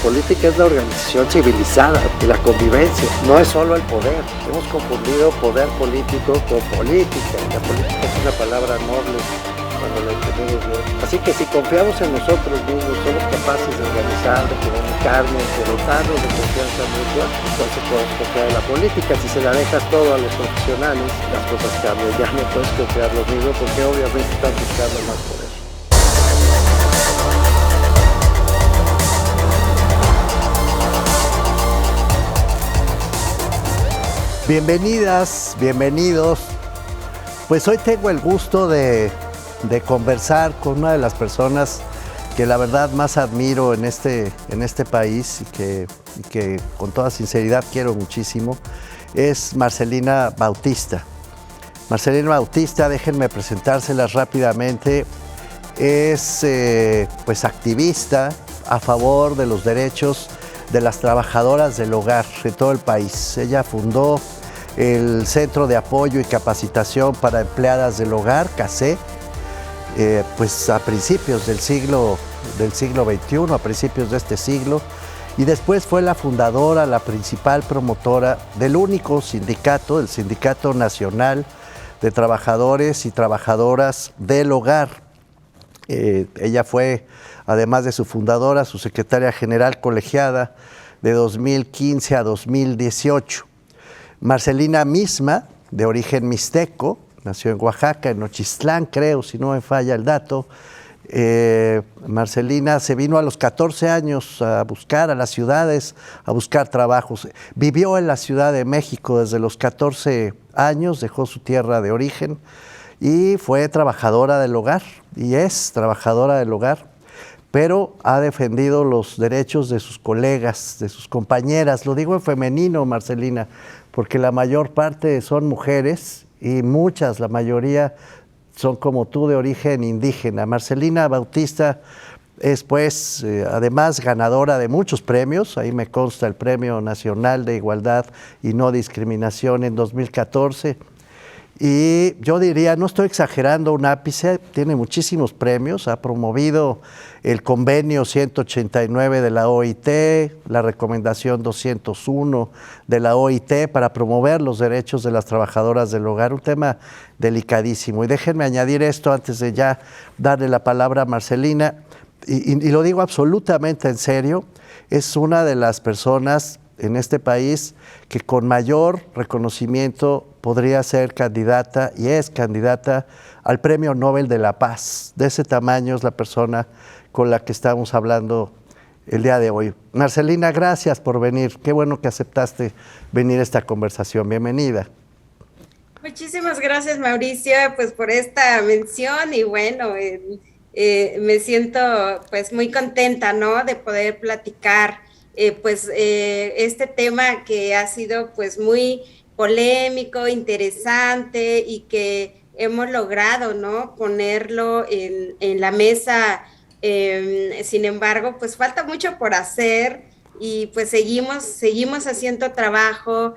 política es la organización civilizada y la convivencia, no es solo el poder. Hemos confundido poder político con política. La política es una palabra noble cuando la entendemos bien. Así que si confiamos en nosotros mismos, somos capaces de organizar, de comunicarnos, de dotarnos de confianza mutua, entonces podemos confiar en la política. Si se la dejas todo a los profesionales, las cosas cambian. Ya no puedes confiar lo mismo porque obviamente están buscando más poder. Bienvenidas, bienvenidos. Pues hoy tengo el gusto de conversar con una de las personas que la verdad más admiro en este país y que con toda sinceridad quiero muchísimo. Es Marcelina Bautista. Marcelina Bautista, déjenme presentárselas rápidamente. Es pues activista a favor de los derechos de las trabajadoras del hogar de todo el país. Ella fundó el Centro de Apoyo y Capacitación para Empleadas del Hogar, CACE, pues a principios del siglo XXI, a principios de este siglo, y después fue la fundadora, la principal promotora del único sindicato, el Sindicato Nacional de Trabajadores y Trabajadoras del Hogar. Ella fue, además de su fundadora, su secretaria general colegiada de 2015 a 2018. Marcelina misma, de origen mixteco, nació en Oaxaca, en Nochistlán, creo, si no me falla el dato. Marcelina se vino a los 14 años a buscar a las ciudades, a buscar trabajos. Vivió en la Ciudad de México desde los 14 años, dejó su tierra de origen y fue trabajadora del hogar, y es trabajadora del hogar, pero ha defendido los derechos de sus colegas, de sus compañeras. Lo digo en femenino, Marcelina, porque la mayor parte son mujeres y muchas, la mayoría, son como tú, de origen indígena. Marcelina Bautista es, pues, además ganadora de muchos premios. Ahí me consta el Premio Nacional de Igualdad y No Discriminación en 2014. Y yo diría, no estoy exagerando un ápice, tiene muchísimos premios, ha promovido el convenio 189 de la OIT, la recomendación 201 de la OIT para promover los derechos de las trabajadoras del hogar, un tema delicadísimo. Y déjenme añadir esto antes de ya darle la palabra a Marcelina, y lo digo absolutamente en serio, es una de las personas en este país que con mayor reconocimiento podría ser candidata, y es candidata al Premio Nobel de la Paz. De ese tamaño es la persona con la que estamos hablando el día de hoy. Marcelina, gracias por venir. Qué bueno que aceptaste venir a esta conversación. Bienvenida. Muchísimas gracias, Mauricio, pues por esta mención, y bueno, me siento pues muy contenta, ¿no?, de poder platicar este tema que ha sido pues muy polémico, interesante, y que hemos logrado, ¿no?, ponerlo en la mesa. Sin embargo, pues falta mucho por hacer, y pues seguimos haciendo trabajo,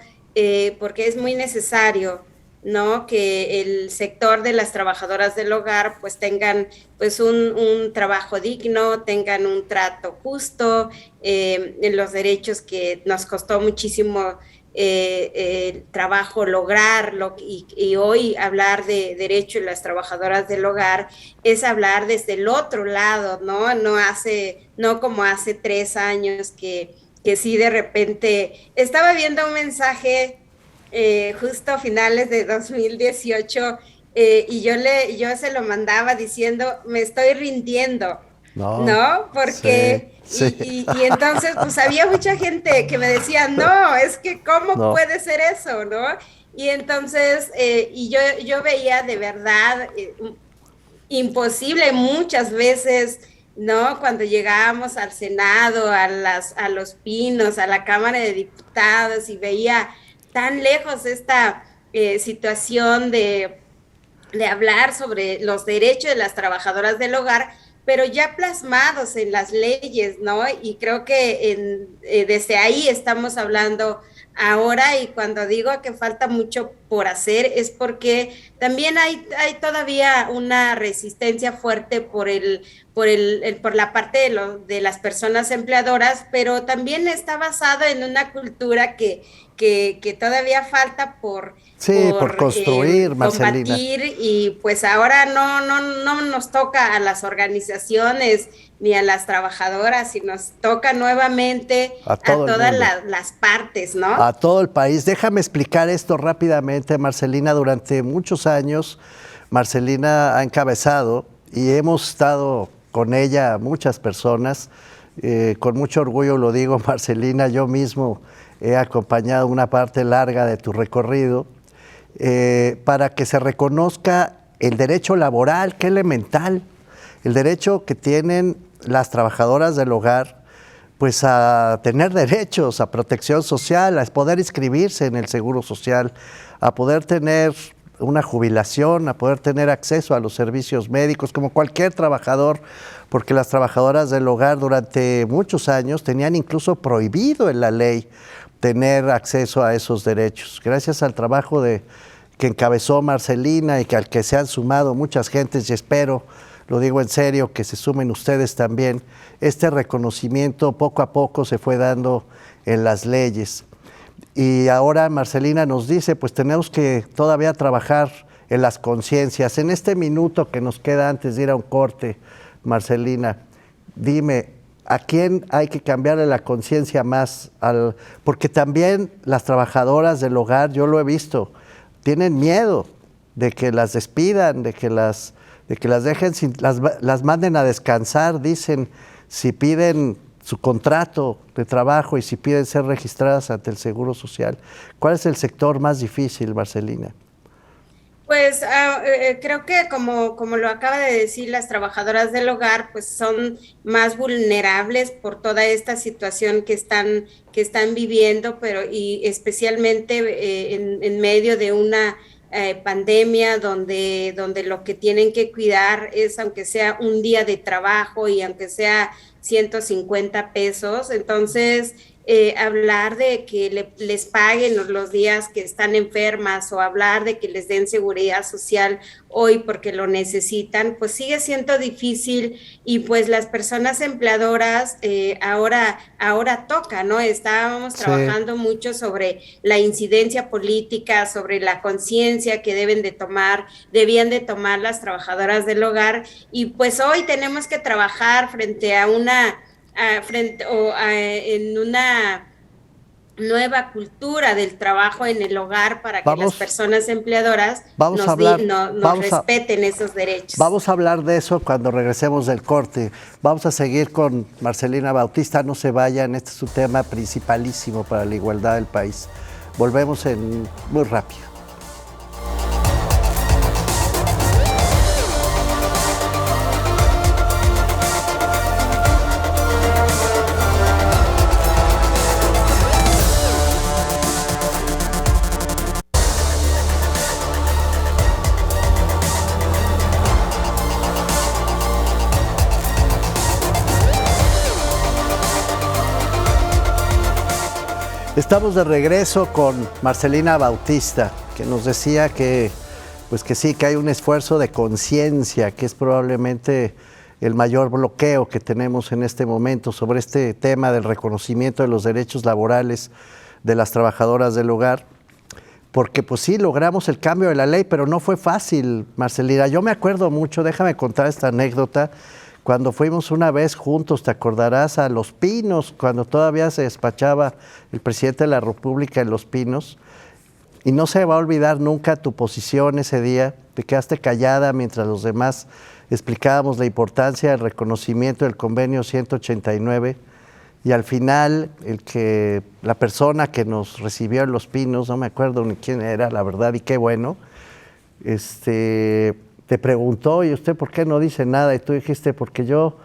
porque es muy necesario, ¿no?, que el sector de las trabajadoras del hogar pues tengan pues un trabajo digno, tengan un trato justo, en los derechos que nos costó muchísimo el trabajo lograrlo, y hoy hablar de derecho de las trabajadoras del hogar es hablar desde el otro lado, ¿no? No como hace 3 años que sí, de repente estaba viendo un mensaje justo a finales de 2018, y yo se lo mandaba diciendo, me estoy rindiendo, ¿no? Porque, sí. y entonces, pues había mucha gente que me decía, no, es que ¿cómo puede ser eso, no? Y entonces, y yo veía de verdad imposible muchas veces, ¿no? Cuando llegábamos al Senado, a Los Pinos, a la Cámara de Diputados, y veía tan lejos esta situación de hablar sobre los derechos de las trabajadoras del hogar, pero ya plasmados en las leyes, ¿no? Y creo que desde ahí estamos hablando ahora, y cuando digo que falta mucho por hacer es porque también hay todavía una resistencia fuerte por por la parte de las personas empleadoras, pero también está basado en una cultura que todavía falta Sí, por construir, Marcelina. combatir, y pues ahora no nos toca a las organizaciones ni a las trabajadoras, sino nos toca nuevamente A a todo el todas mundo. las partes, ¿no? A todo el país. Déjame explicar esto rápidamente, Marcelina. Durante muchos años, Marcelina ha encabezado y hemos estado con ella muchas personas. Con mucho orgullo lo digo, Marcelina, yo mismo he acompañado una parte larga de tu recorrido para que se reconozca el derecho laboral, que es elemental, el derecho que tienen las trabajadoras del hogar, pues a tener derechos, a protección social, a poder inscribirse en el Seguro Social, a poder tener una jubilación, a poder tener acceso a los servicios médicos, como cualquier trabajador, porque las trabajadoras del hogar durante muchos años tenían incluso prohibido en la ley tener acceso a esos derechos. Gracias al trabajo que encabezó Marcelina y al que se han sumado muchas gentes, y espero, lo digo en serio, que se sumen ustedes también, este reconocimiento poco a poco se fue dando en las leyes. Y ahora Marcelina nos dice, pues tenemos que todavía trabajar en las conciencias. En este minuto que nos queda antes de ir a un corte, Marcelina, dime, ¿a quién hay que cambiarle la conciencia más? Porque también las trabajadoras del hogar, yo lo he visto, tienen miedo de que las despidan, de que las dejen, las manden a descansar, dicen, si piden su contrato de trabajo y si piden ser registradas ante el Seguro Social. ¿Cuál es el sector más difícil, Marcelina? Pues creo que como lo acaba de decir, las trabajadoras del hogar pues son más vulnerables por toda esta situación que están viviendo, pero y especialmente en medio de una pandemia donde lo que tienen que cuidar es, aunque sea un día de trabajo y aunque sea 150 pesos, entonces hablar de que les paguen los días que están enfermas, o hablar de que les den seguridad social hoy porque lo necesitan, pues sigue siendo difícil. Y pues las personas empleadoras ahora toca, ¿no? Estábamos trabajando mucho sobre la incidencia política, sobre la conciencia que debían de tomar las trabajadoras del hogar, y pues hoy tenemos que trabajar frente a en una nueva cultura del trabajo en el hogar para que las personas empleadoras nos respeten esos derechos. Vamos a hablar de eso cuando regresemos del corte. Vamos a seguir con Marcelina Bautista, no se vayan, este es un tema principalísimo para la igualdad del país. Volvemos muy rápido. Estamos de regreso con Marcelina Bautista, que nos decía que sí, que hay un esfuerzo de conciencia, que es probablemente el mayor bloqueo que tenemos en este momento sobre este tema del reconocimiento de los derechos laborales de las trabajadoras del hogar, porque pues sí, logramos el cambio de la ley, pero no fue fácil, Marcelina. Yo me acuerdo mucho, déjame contar esta anécdota, cuando fuimos una vez juntos, te acordarás, a Los Pinos, cuando todavía se despachaba el presidente de la República en Los Pinos, y no se va a olvidar nunca tu posición ese día. Te quedaste callada mientras los demás explicábamos la importancia del reconocimiento del convenio 189, y al final la persona que nos recibió en Los Pinos, no me acuerdo ni quién era, la verdad, y qué bueno, te preguntó, ¿y usted por qué no dice nada? Y tú dijiste, porque yo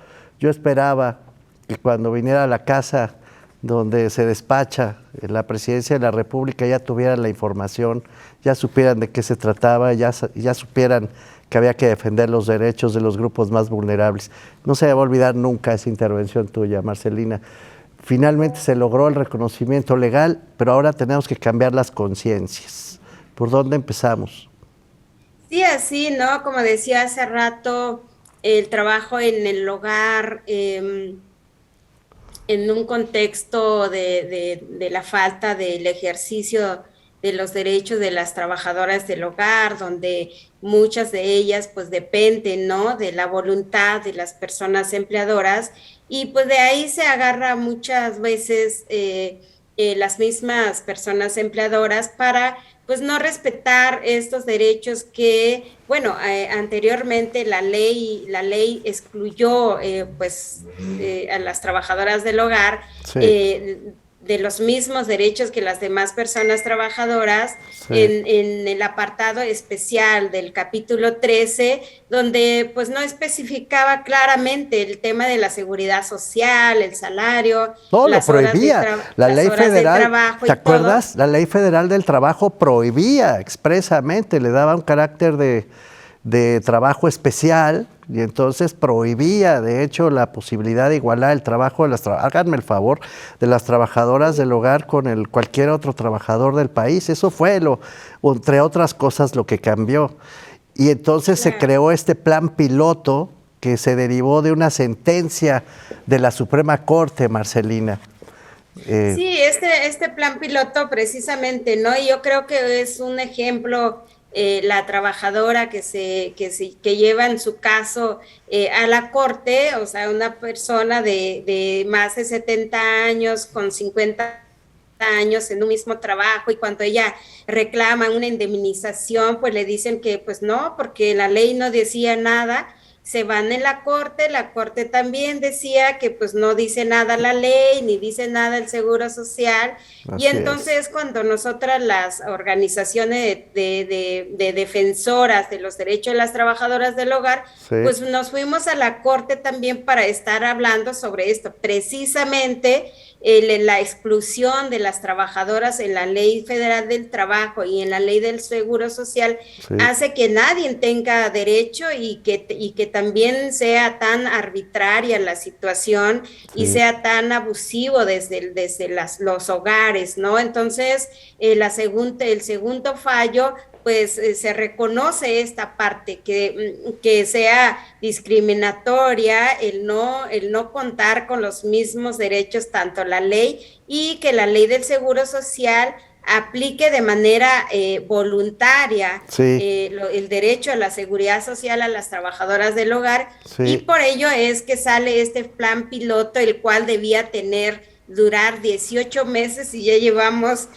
esperaba que cuando viniera a la casa donde se despacha la presidencia de la República ya tuvieran la información, ya supieran de qué se trataba, ya supieran que había que defender los derechos de los grupos más vulnerables. No se va a olvidar nunca esa intervención tuya, Marcelina. Finalmente se logró el reconocimiento legal, pero ahora tenemos que cambiar las conciencias. ¿Por dónde empezamos? Sí, así, ¿no? Como decía hace rato, el trabajo en el hogar, en un contexto de la falta del ejercicio de los derechos de las trabajadoras del hogar, donde muchas de ellas pues dependen, ¿no?, de la voluntad de las personas empleadoras, y pues de ahí se agarra muchas veces las mismas personas empleadoras para pues no respetar estos derechos que, bueno, anteriormente la ley excluyó a las trabajadoras del hogar Sí, de los mismos derechos que las demás personas trabajadoras sí. en el apartado especial del capítulo 13, donde pues no especificaba claramente el tema de la seguridad social, el salario, No, lo prohibía. La las ley horas de federal, trabajo ¿te y todo. acuerdas? La ley federal del trabajo prohibía expresamente, le daba un carácter de trabajo especial y entonces prohibía, de hecho, la posibilidad de igualar el trabajo de háganme el favor, de las trabajadoras del hogar con cualquier otro trabajador del país. Eso fue entre otras cosas, lo que cambió. Y entonces se Claro. creó este plan piloto que se derivó de una sentencia de la Suprema Corte, Marcelina. Eh, Sí, este plan piloto precisamente, ¿no? Y yo creo que es un ejemplo, la trabajadora que lleva en su caso a la corte, o sea, una persona de más de 70 años con 50 años en un mismo trabajo, y cuando ella reclama una indemnización, pues le dicen que pues no, porque la ley no decía nada. Se van en la corte también decía que pues no dice nada la ley, ni dice nada el Seguro Social, y así es. entonces cuando nosotras las organizaciones de defensoras de los derechos de las trabajadoras del hogar, Sí, pues nos fuimos a la corte también para estar hablando sobre esto, precisamente la exclusión de las trabajadoras en la Ley Federal del Trabajo y en la Ley del Seguro Social sí, hace que nadie tenga derecho, y que también sea tan arbitraria la situación y sí. sea tan abusivo desde los hogares, ¿no? Entonces, el segundo fallo pues se reconoce esta parte, que sea discriminatoria el no contar con los mismos derechos, tanto la ley y que la ley del Seguro Social aplique de manera voluntaria Sí, el derecho a la seguridad social a las trabajadoras del hogar, y sí. por ello es que sale este plan piloto, el cual debía durar 18 meses, y ya llevamos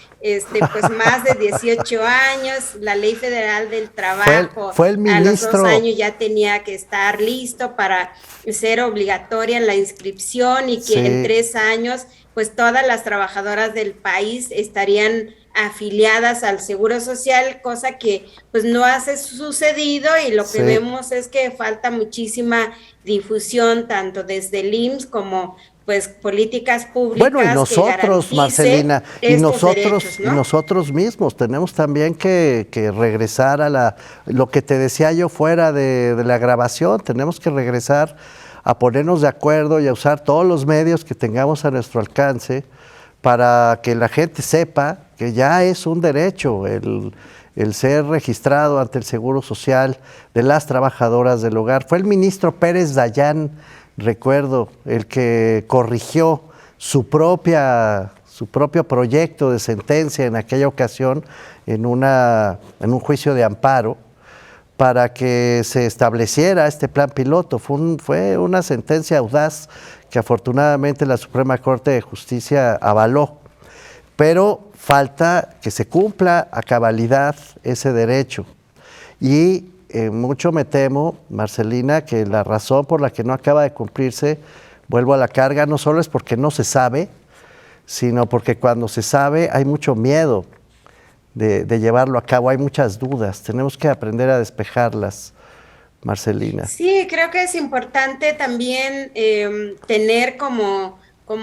pues más de 18 años. La Ley Federal del Trabajo Fue el a los 2 ministro, años ya tenía que estar listo para ser obligatoria la inscripción, y que en sí, 3 años pues todas las trabajadoras del país estarían afiliadas al Seguro Social, cosa que pues no ha sucedido, y lo que sí. vemos es que falta muchísima difusión tanto desde el IMSS como pues políticas Bueno, y públicas que nosotros, garantice Marcelina, estos derechos, y ¿no? nosotros mismos tenemos también que regresar lo que te decía yo fuera de la grabación, tenemos que regresar a ponernos de acuerdo y a usar todos los medios que tengamos a nuestro alcance para que la gente sepa que ya es un derecho el ser registrado ante el Seguro Social de las trabajadoras del hogar. Fue el ministro Pérez Dayán, recuerdo, el que corrigió su propio proyecto de sentencia en aquella ocasión en un juicio de amparo para que se estableciera este plan piloto. Fue una sentencia audaz que afortunadamente la Suprema Corte de Justicia avaló, pero falta que se cumpla a cabalidad ese derecho. Y mucho me temo, Marcelina, que la razón por la que no acaba de cumplirse, vuelvo a la carga, no solo es porque no se sabe, sino porque cuando se sabe hay mucho miedo de llevarlo a cabo, hay muchas dudas, tenemos que aprender a despejarlas, Marcelina. Sí, creo que es importante también tener como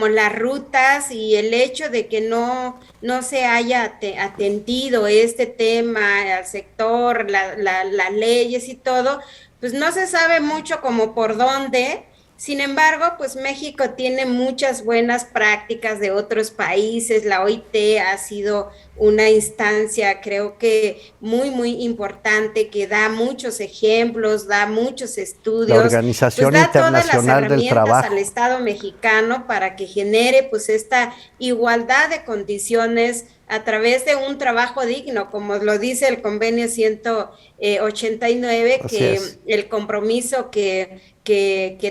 las rutas, y el hecho de que no se haya atendido este tema al sector, las leyes y todo, pues no se sabe mucho como por dónde. Sin embargo, pues México tiene muchas buenas prácticas de otros países. La OIT ha sido una instancia, creo que muy, muy importante, que da muchos ejemplos, da muchos La estudios, pues Organización da todas las Internacional del herramientas al Trabajo. Estado mexicano para que genere pues esta igualdad de condiciones a través de un trabajo digno, como lo dice el convenio 189, Así que es. el compromiso que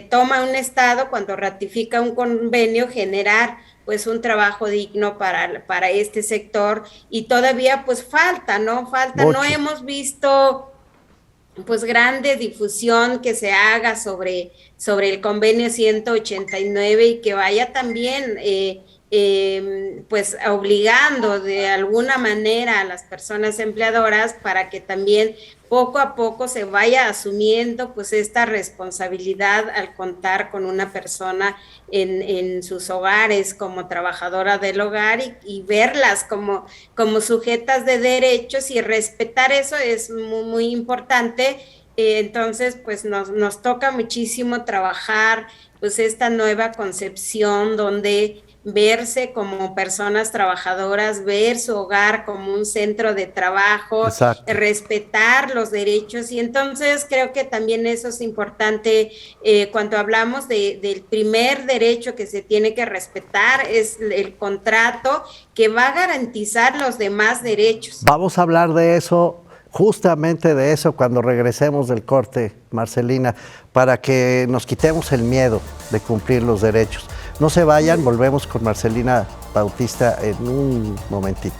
toma un Estado cuando ratifica un convenio, generar pues un trabajo digno para este sector, y todavía pues falta, ¿no? Falta, no Mucho. hemos visto pues grande difusión que se haga sobre el convenio 189 y que vaya también pues obligando de alguna manera a las personas empleadoras para que también poco a poco se vaya asumiendo pues esta responsabilidad al contar con una persona en sus hogares como trabajadora del hogar, y verlas como sujetas de derechos, y respetar eso es muy, muy importante. Entonces, pues nos toca muchísimo trabajar pues esta nueva concepción donde verse como personas trabajadoras, ver su hogar como un centro de trabajo, Exacto. respetar los derechos. Y entonces creo que también eso es importante cuando hablamos del primer derecho que se tiene que respetar, es el contrato que va a garantizar los demás derechos. Vamos a hablar de eso, justamente de eso, cuando regresemos del corte, Marcelina, para que nos quitemos el miedo de cumplir los derechos. No se vayan, volvemos con Marcelina Bautista en un momentito.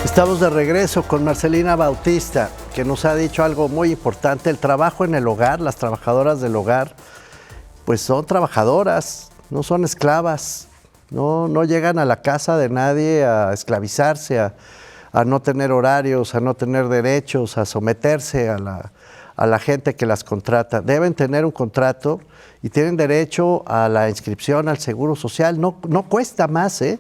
Estamos de regreso con Marcelina Bautista, que nos ha dicho algo muy importante: el trabajo en el hogar. Las trabajadoras del hogar, pues son trabajadoras, no son esclavas, no llegan a la casa de nadie a esclavizarse, a no tener horarios, a no tener derechos, a someterse a la gente que las contrata. Deben tener un contrato y tienen derecho a la inscripción al Seguro Social. No cuesta más, ¿eh?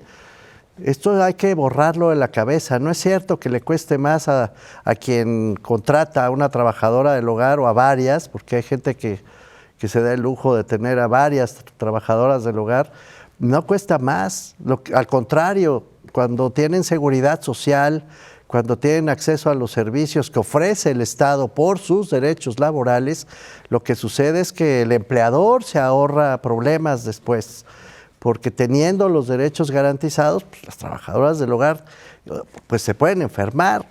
Esto hay que borrarlo de la cabeza. No es cierto que le cueste más a quien contrata a una trabajadora del hogar o a varias, porque hay gente que se da el lujo de tener a varias trabajadoras del hogar. No cuesta más. Al contrario, cuando tienen seguridad social, cuando tienen acceso a los servicios que ofrece el Estado por sus derechos laborales, lo que sucede es que el empleador se ahorra problemas después, porque teniendo los derechos garantizados, pues las trabajadoras del hogar pues se pueden enfermar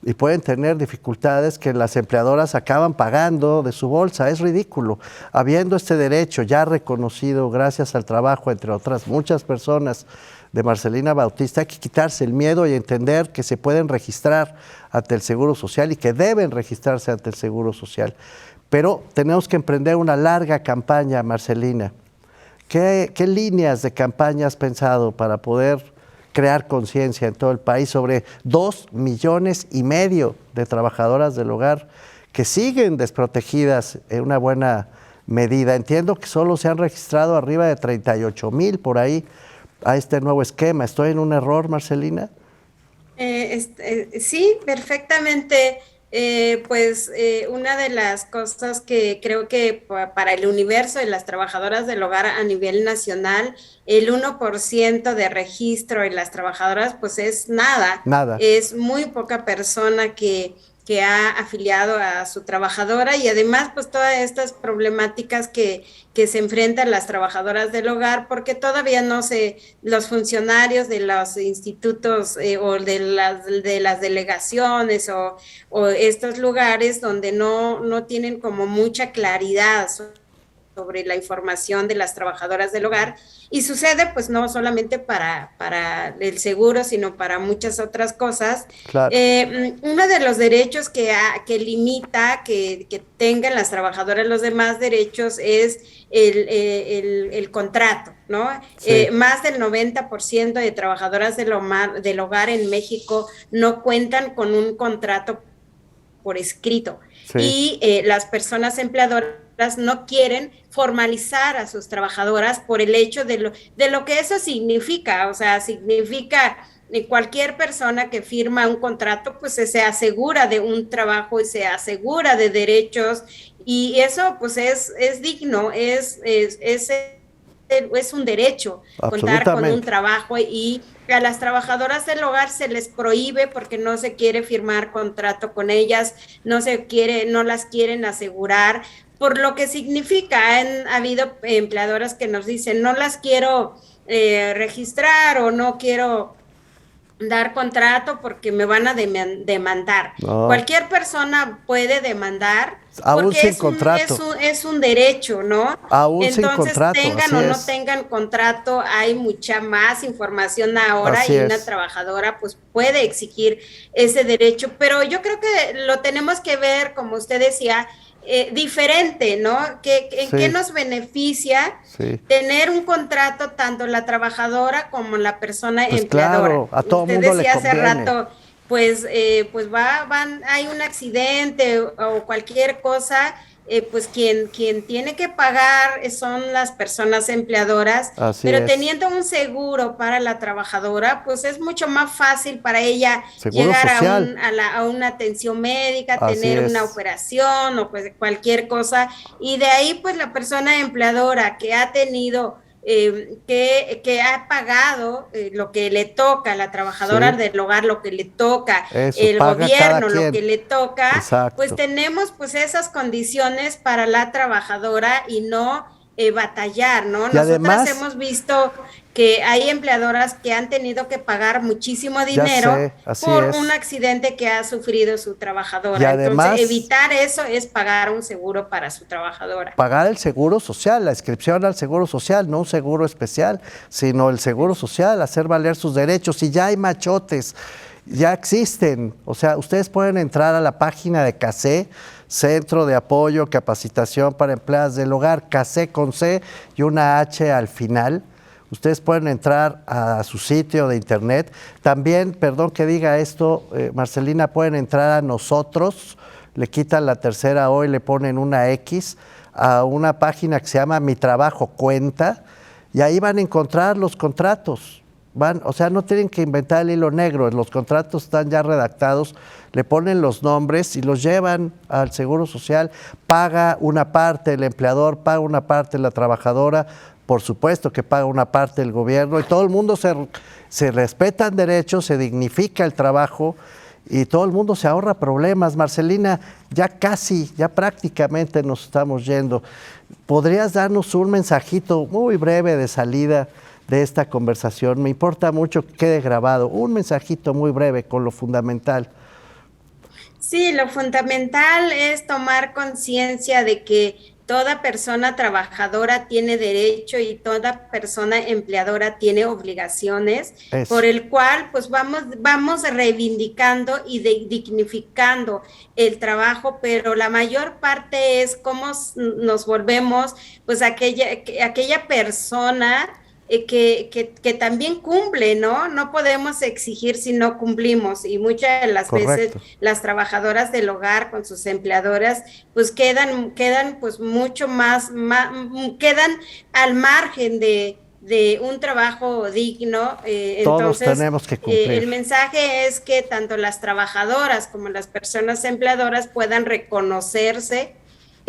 y pueden tener dificultades que las empleadoras acaban pagando de su bolsa. Es ridículo. Habiendo este derecho ya reconocido gracias al trabajo, entre otras muchas personas, de Marcelina Bautista, hay que quitarse el miedo y entender que se pueden registrar ante el Seguro Social y que deben registrarse ante el Seguro Social. Pero tenemos que emprender una larga campaña, Marcelina. ¿Qué líneas de campaña has pensado para poder crear conciencia en todo el país sobre 2,5 millones de trabajadoras del hogar que siguen desprotegidas en una buena medida? Entiendo que solo se han registrado arriba de 38,000 por ahí a este nuevo esquema. ¿Estoy en un error, Marcelina? Sí, perfectamente. Una de las cosas que creo que para el universo de las trabajadoras del hogar a nivel nacional, el 1% de registro en las trabajadoras, pues es nada. Nada. Es muy poca persona que ha afiliado a su trabajadora, y además pues todas estas problemáticas que se enfrentan las trabajadoras del hogar, porque todavía los funcionarios de los institutos o de las delegaciones o estos lugares donde no tienen como mucha claridad sobre la información de las trabajadoras del hogar, y sucede pues no solamente para el seguro, sino para muchas otras cosas. Claro. Uno de los derechos que limita que tengan las trabajadoras los demás derechos es el contrato, ¿no? Sí. Más del 90% de trabajadoras del hogar en México no cuentan con un contrato por escrito. Sí. Y las personas empleadoras no quieren formalizar a sus trabajadoras por el hecho de lo que eso significa. O sea, significa cualquier persona que firma un contrato, pues se asegura de un trabajo y se asegura de derechos, y eso pues es digno, es un derecho contar con un trabajo, y a las trabajadoras del hogar se les prohíbe porque no se quiere firmar contrato con ellas, no las quieren asegurar, por lo que significa. Ha habido empleadoras que nos dicen, no las quiero registrar o no quiero dar contrato porque me van a demandar. No. Cualquier persona puede demandar, aún porque sin contrato. Es un derecho, ¿no? Aún Entonces, sin contrato, tengan o no tengan contrato, hay mucha más información ahora, así y una trabajadora pues puede exigir ese derecho, pero yo creo que lo tenemos que ver, como usted decía, diferente, ¿no? ¿En qué nos beneficia tener un contrato tanto la trabajadora como la persona empleadora? Claro, a todo mundo le conviene. Usted decía hace rato, pues hay un accidente o cualquier cosa, pues quien tiene que pagar son las personas empleadoras. Así pero es. Teniendo un seguro para la trabajadora, pues es mucho más fácil para ella seguro llegar social. a una atención médica, Así tener es. una operación o pues cualquier cosa, y de ahí pues la persona empleadora que ha tenido que ha pagado lo que le toca a la trabajadora del hogar, lo que le toca, el gobierno, lo que le toca. Exacto. Pues tenemos pues esas condiciones para la trabajadora y no batallar, ¿no? Y Nosotras además, hemos visto que hay empleadoras que han tenido que pagar muchísimo dinero por un accidente que ha sufrido su trabajadora. Y además, entonces, evitar eso es pagar un seguro para su trabajadora. Pagar el seguro social, la inscripción al seguro social, no un seguro especial, sino el seguro social, hacer valer sus derechos. Y ya hay machotes, ya existen. O sea, ustedes pueden entrar a la página de CACE, Centro de Apoyo, Capacitación para Empleadas del Hogar, CACE con C y una H al final. Ustedes pueden entrar a su sitio de internet. También, perdón que diga esto, Marcelina, pueden entrar a Nosotros, le quitan la tercera O y le ponen una X, a una página que se llama Mi Trabajo Cuenta, y ahí van a encontrar los contratos. O sea, no tienen que inventar el hilo negro, los contratos están ya redactados, le ponen los nombres y los llevan al Seguro Social, paga una parte el empleador, paga una parte la trabajadora, por supuesto que paga una parte el gobierno, y todo el mundo se respetan derechos, se dignifica el trabajo y todo el mundo se ahorra problemas. Marcelina, ya prácticamente nos estamos yendo. ¿Podrías darnos un mensajito muy breve de salida de esta conversación? Me importa mucho que quede grabado, un mensajito muy breve con lo fundamental. Sí, lo fundamental es tomar conciencia de que toda persona trabajadora tiene derecho y toda persona empleadora tiene obligaciones, por el cual pues vamos reivindicando y dignificando el trabajo, pero la mayor parte es cómo nos volvemos pues aquella persona que también cumple, ¿no? No podemos exigir si no cumplimos, y muchas de las veces las trabajadoras del hogar con sus empleadoras pues quedan pues mucho más quedan al margen de un trabajo digno. Todos entonces, tenemos que cumplir. El mensaje es que tanto las trabajadoras como las personas empleadoras puedan reconocerse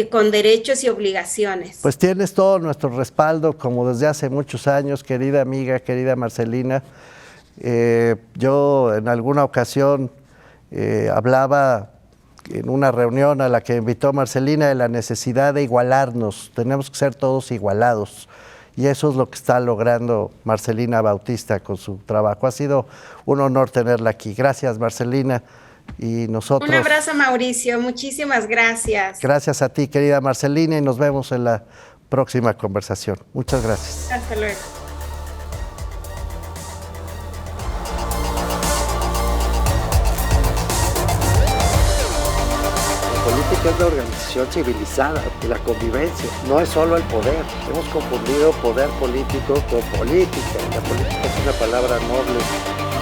con derechos y obligaciones. Pues tienes todo nuestro respaldo, como desde hace muchos años, querida amiga, querida Marcelina. Yo en alguna ocasión hablaba en una reunión a la que invitó Marcelina de la necesidad de igualarnos. Tenemos que ser todos igualados. Y eso es lo que está logrando Marcelina Bautista con su trabajo. Ha sido un honor tenerla aquí. Gracias, Marcelina. Y nosotros... Un abrazo, Mauricio. Muchísimas gracias. Gracias a ti, querida Marcelina, y nos vemos en la próxima conversación. Muchas gracias. Hasta luego. La política es la organización civilizada de la convivencia, no es solo el poder. Hemos confundido poder político con política. La política es una palabra noble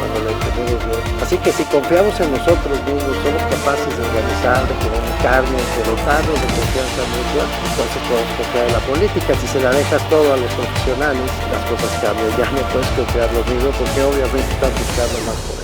cuando la entendemos bien. Así que si confiamos en nosotros mismos, somos capaces de organizar, de comunicarnos, de dotarnos de confianza mutua, entonces podemos confiar en la política. Si se la dejas todo a los profesionales, las cosas cambian. Ya no puedes confiar lo mismo porque obviamente están buscando más poder.